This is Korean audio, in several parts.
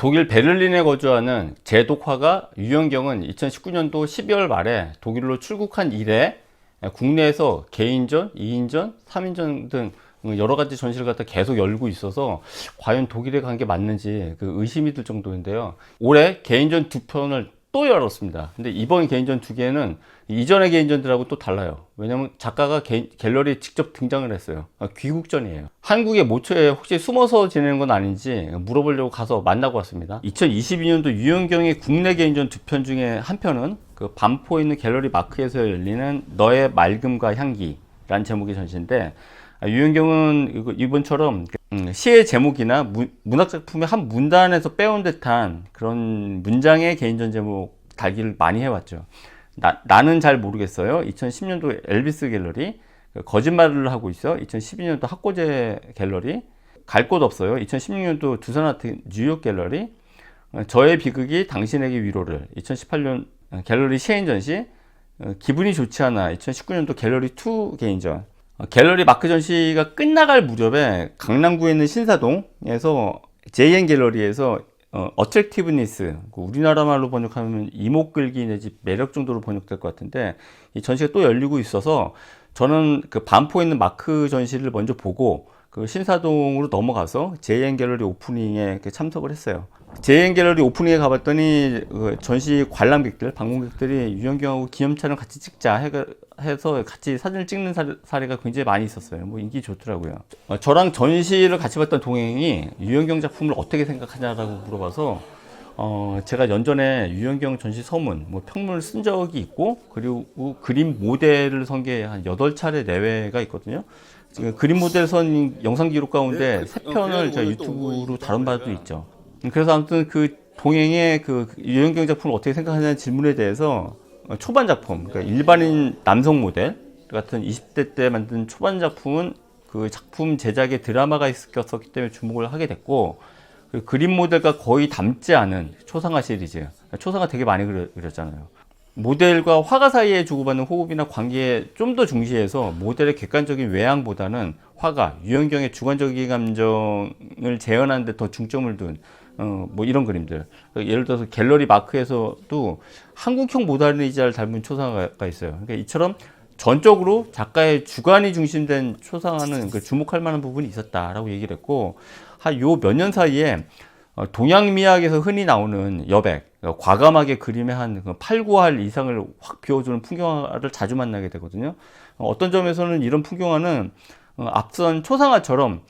독일 베를린에 거주하는 제독화가 유현경은 2019년도 12월 말에 독일로 출국한 이래 국내에서 개인전, 2인전, 3인전 등 여러 가지 전시를 갖다 계속 열고 있어서 과연 독일에 간 게 맞는지 의심이 들 정도인데요. 올해 개인전 2편을 또 열었습니다. 근데 이번 개인전 2개는 이전의 개인전들하고 또 달라요. 왜냐면 작가가 갤러리에 직접 등장을 했어요. 귀국전이에요. 한국의 모처에 혹시 숨어서 지내는 건 아닌지 물어보려고 가서 만나고 왔습니다. 2022년도 유현경의 국내 개인전 2편 중에 한 편은 반포에 있는 갤러리 마크에서 열리는 너의 맑음과 향기라는 제목의 전시인데, 유현경은 이번처럼 시의 제목이나 문학작품의 한 문단에서 빼온 듯한 그런 문장의 개인전 제목 달기를 많이 해왔죠. 나는 잘 모르겠어요. 2010년도 엘비스 갤러리, 거짓말을 하고 있어. 2012년도 학고제 갤러리, 갈 곳 없어요. 2016년도 두산아트 뉴욕 갤러리, 저의 비극이 당신에게 위로를. 2018년 갤러리 시인 전시, 기분이 좋지 않아. 2019년도 갤러리 2 개인전. 갤러리 마크 전시가 끝나갈 무렵에 강남구에 있는 신사동에서 JN 갤러리에서 어트랙티브니스, 우리나라 말로 번역하면 이목끌기 내지 매력 정도로 번역될 것 같은데, 이 전시가 또 열리고 있어서 저는 반포에 있는 마크 전시를 먼저 보고 신사동으로 넘어가서 JN 갤러리 오프닝에 참석을 했어요. JN 갤러리 오프닝에 가봤더니 전시 관람객들, 방문객들이 유현경하고 기념촬영 같이 찍자 해서 같이 사진을 찍는 사례가 굉장히 많이 있었어요. 인기 좋더라고요. 저랑 전시를 같이 봤던 동행이 유현경 작품을 어떻게 생각하냐라고 물어봐서 제가 연전에 유현경 전시 서문, 평문을 쓴 적이 있고, 그리고 그림 모델을 선 게 한 8차례 내외가 있거든요. 그림 모델 선 영상 기록 가운데 3편을 제가 유튜브로 다룬 바도 있죠. 그래서 아무튼 동행의 유현경 작품을 어떻게 생각하냐는 질문에 대해서 초반 작품, 그러니까 일반인 남성 모델 같은 20대 때 만든 초반 작품은 그 작품 제작에 드라마가 있었기 때문에 주목을 하게 됐고, 그림 모델과 거의 닮지 않은 초상화 시리즈, 초상화 되게 많이 그렸잖아요. 모델과 화가 사이에 주고받는 호흡이나 관계에 좀 더 중시해서 모델의 객관적인 외향보다는 화가, 유현경의 주관적인 감정을 재현하는 데 더 중점을 둔 이런 그림들. 예를 들어서 갤러리 마크에서도 한국형 모나리자를 닮은 초상화가 있어요. 그러니까 이처럼 전적으로 작가의 주관이 중심된 초상화는 주목할 만한 부분이 있었다라고 얘기를 했고, 한 요 몇 년 사이에 동양미학에서 흔히 나오는 여백, 과감하게 그림의 한 8, 9할 이상을 확 비워주는 풍경화를 자주 만나게 되거든요. 어떤 점에서는 이런 풍경화는 앞선 초상화처럼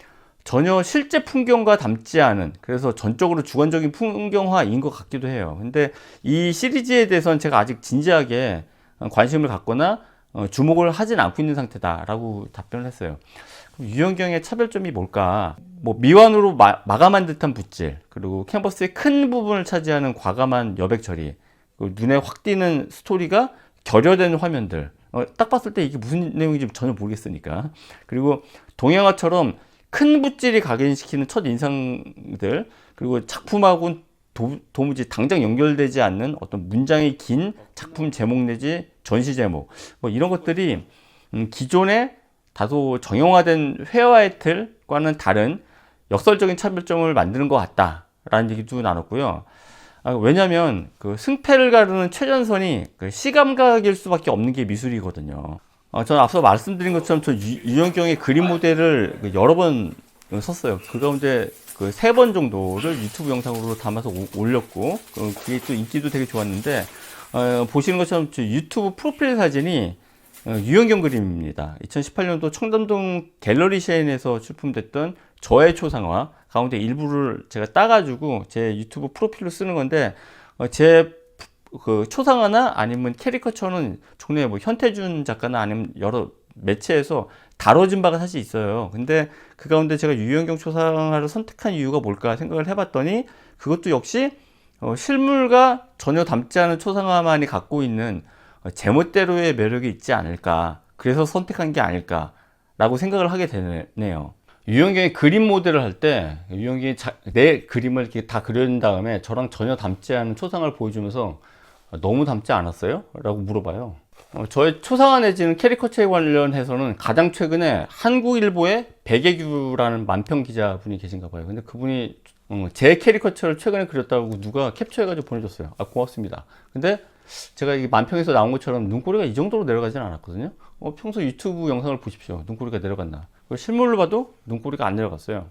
전혀 실제 풍경과 닮지 않은, 그래서 전적으로 주관적인 풍경화인 것 같기도 해요. 근데 이 시리즈에 대해서는 제가 아직 진지하게 관심을 갖거나 주목을 하진 않고 있는 상태다라고 답변을 했어요. 유현경의 차별점이 뭘까? 미완으로 마감한 듯한 붓질, 그리고 캔버스의 큰 부분을 차지하는 과감한 여백 처리, 눈에 확 띄는 스토리가 결여된 화면들, 딱 봤을 때 이게 무슨 내용인지 전혀 모르겠으니까. 그리고 동양화처럼 큰 붓질이 각인시키는 첫 인상들, 그리고 작품하고는 도무지 당장 연결되지 않는 어떤 문장이 긴 작품 제목 내지 전시 제목, 이런 것들이 기존의 다소 정형화된 회화의 틀과는 다른 역설적인 차별점을 만드는 것 같다라는 얘기도 나눴고요. 왜냐하면 승패를 가르는 최전선이 시감각일 수밖에 없는 게 미술이거든요. 저는 앞서 말씀드린 것처럼 유현경의 그림 모델을 여러 번 썼어요. 그 가운데 3번 정도를 유튜브 영상으로 담아서 올렸고, 그게 또 인기도 되게 좋았는데, 보시는 것처럼 유튜브 프로필 사진이 유현경 그림입니다. 2018년도 청담동 갤러리 쉐인에서 출품됐던 저의 초상화 가운데 일부를 제가 따가지고 제 유튜브 프로필로 쓰는 건데, 제 초상화나 아니면 캐리커처는 종래 현태준 작가나 아니면 여러 매체에서 다뤄진 바가 사실 있어요. 근데 그 가운데 제가 유현경 초상화를 선택한 이유가 뭘까 생각을 해봤더니, 그것도 역시 실물과 전혀 닮지 않은 초상화만이 갖고 있는 제멋대로의 매력이 있지 않을까, 그래서 선택한 게 아닐까라고 생각을 하게 되네요. 유현경의 그림 모델을 할 때 유현경이 내 그림을 이렇게 다 그린 다음에 저랑 전혀 닮지 않은 초상화를 보여주면서 너무 닮지 않았어요? 라고 물어봐요. 저의 초상화 내지는 캐리커처에 관련해서는 가장 최근에 한국일보의 백예규라는 만평 기자분이 계신가 봐요. 근데 그분이 제 캐리커처를 최근에 그렸다고 누가 캡처해가지고 보내줬어요. 아, 고맙습니다. 근데 제가 이 만평에서 나온 것처럼 눈꼬리가 이 정도로 내려가진 않았거든요. 평소 유튜브 영상을 보십시오. 눈꼬리가 내려갔나. 실물로 봐도 눈꼬리가 안 내려갔어요.